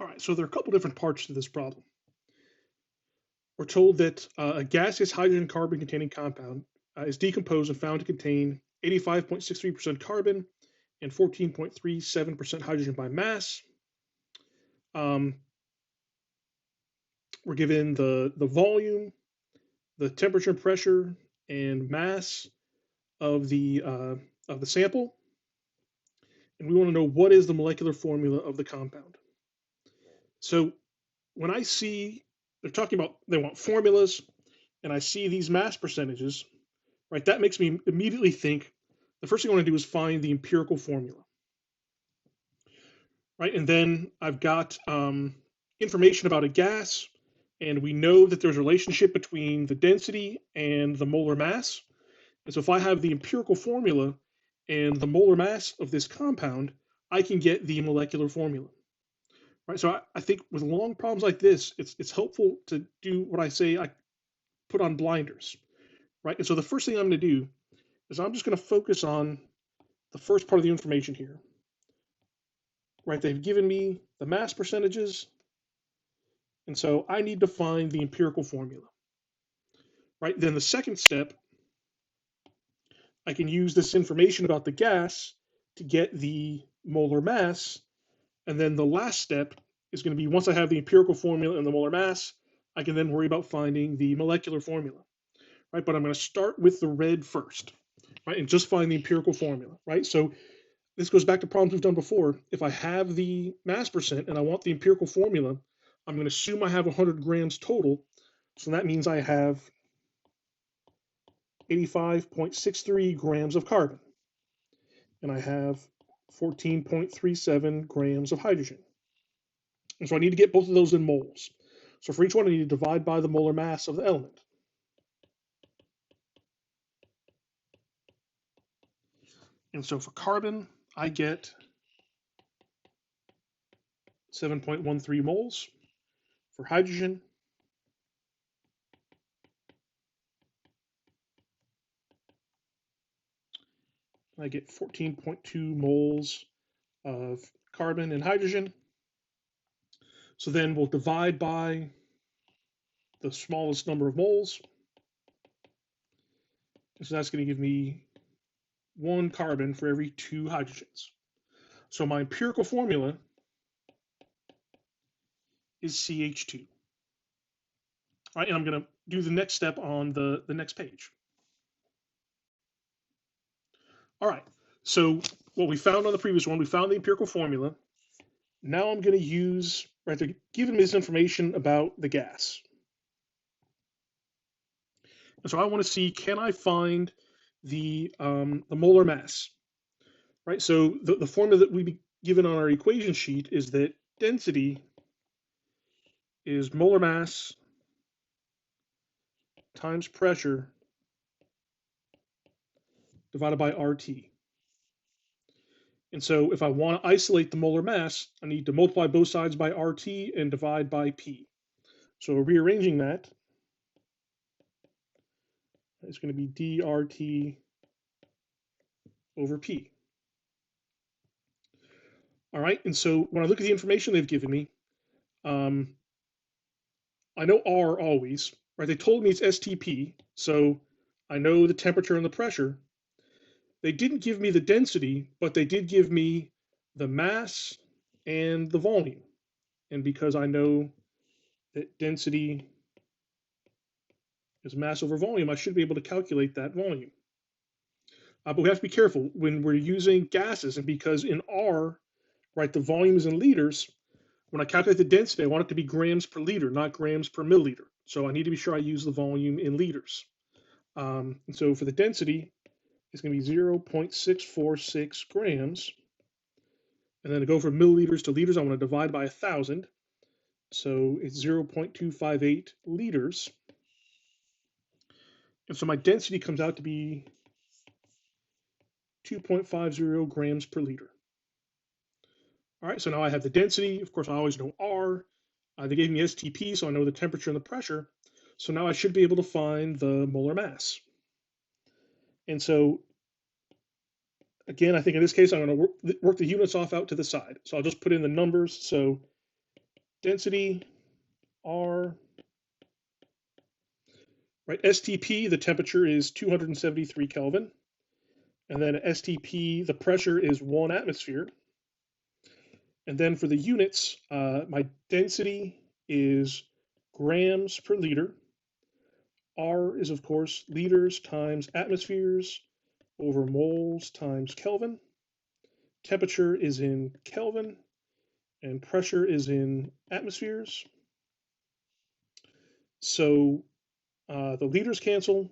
All right, so there are a couple different parts to this problem. We're told that a gaseous hydrogen carbon containing compound is decomposed and found to contain 85.63% carbon and 14.37% hydrogen by mass. We're given the volume, the temperature and pressure, and mass of the sample, and we want to know what is the molecular formula of the compound. So when I see they're talking about they want formulas, and I see these mass percentages, right? That makes me immediately think the first thing I want to do is find the empirical formula, right? And then I've got information about a gas, and we know that there's a relationship between the density and the molar mass. And so if I have the empirical formula and the molar mass of this compound, I can get the molecular formula. Right. So I think with long problems like this, it's helpful to do what I say I put on blinders. Right. And so the first thing I'm going to do is I'm just going to focus on the first part of the information here. Right. They've given me the mass percentages. And so I need to find the empirical formula. Right. Then the second step, I can use this information about the gas to get the molar mass. And then the last step is going to be once I have the empirical formula and the molar mass, I can then worry about finding the molecular formula, right? But I'm going to start with the red first, right? And just find the empirical formula, right? So this goes back to problems we've done before. If I have the mass percent and I want the empirical formula, I'm going to assume I have 100 grams total. So that means I have 85.63 grams of carbon. And I have 14.37 grams of hydrogen. And so I need to get both of those in moles. So for each one, I need to divide by the molar mass of the element. And so for carbon, I get 7.13 moles. For hydrogen, I get 14.2 moles of carbon and hydrogen. So then we'll divide by the smallest number of moles. And so that's going to give me 1 carbon for every 2 hydrogens. So my empirical formula is CH2. All right, and I'm going to do the next step on the next page. All right, so what we found on the previous one, we found the empirical formula. Now I'm going to use, right, they're giving me this information about the gas. And so I want to see, can I find the molar mass, right? So the formula that we be given on our equation sheet is that density is molar mass times pressure divided by RT. And so if I want to isolate the molar mass, I need to multiply both sides by RT and divide by P. So rearranging that, it's going to be dRT over P. All right, and so when I look at the information they've given me, I know R always, right? They told me it's STP, so I know the temperature and the pressure. They didn't give me the density, but they did give me the mass and the volume. And because I know that density is mass over volume, I should be able to calculate that volume. But we have to be careful when we're using gases, and because in R, right, the volume is in liters, when I calculate the density, I want it to be grams per liter, not grams per milliliter. So I need to be sure I use the volume in liters. And so for the density, it's going to be 0.646 grams. And then to go from milliliters to liters, I want to divide by 1,000. So it's 0.258 liters. And so my density comes out to be 2.50 grams per liter. All right, so now I have the density. Of course, I always know R. They gave me STP, so I know the temperature and the pressure. So now I should be able to find the molar mass. And so, again, I think in this case, I'm going to work the units off out to the side. So I'll just put in the numbers. So density, R, right? STP, the temperature is 273 Kelvin. And then STP, the pressure is 1 atmosphere. And then for the units, my density is grams per liter. R is, of course, liters times atmospheres over moles times Kelvin. Temperature is in Kelvin, and pressure is in atmospheres. So the liters cancel,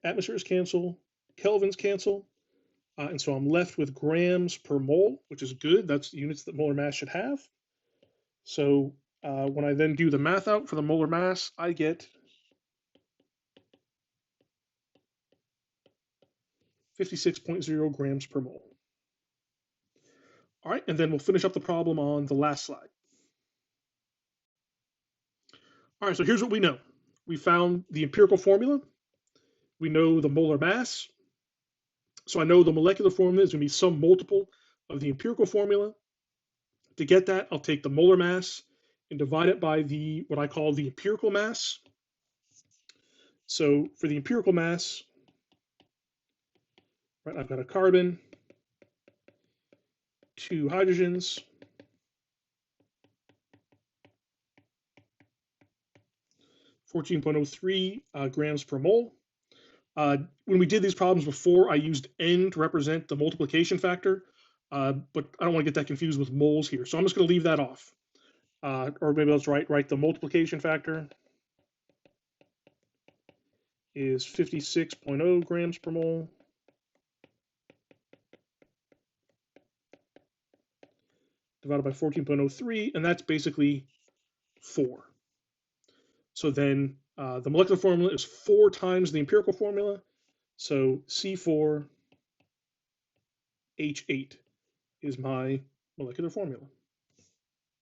atmospheres cancel, kelvins cancel, and so I'm left with grams per mole, which is good. That's the units that molar mass should have. So when I then do the math out for the molar mass, I get 56.0 grams per mole. All right, and then we'll finish up the problem on the last slide. All right, so here's what we know. We found the empirical formula. We know the molar mass. So I know the molecular formula is going to be some multiple of the empirical formula. To get that, I'll take the molar mass and divide it by the what I call the empirical mass. So for the empirical mass, right, I've got a carbon, 2 hydrogens, 14.03 grams per mole. When we did these problems before, I used N to represent the multiplication factor, but I don't want to get that confused with moles here. So I'm just going to leave that off. Or maybe let's write the multiplication factor is 56.0 grams per mole. Divided by 14.03, and that's basically 4. So then the molecular formula is 4 times the empirical formula. So C4H8 is my molecular formula.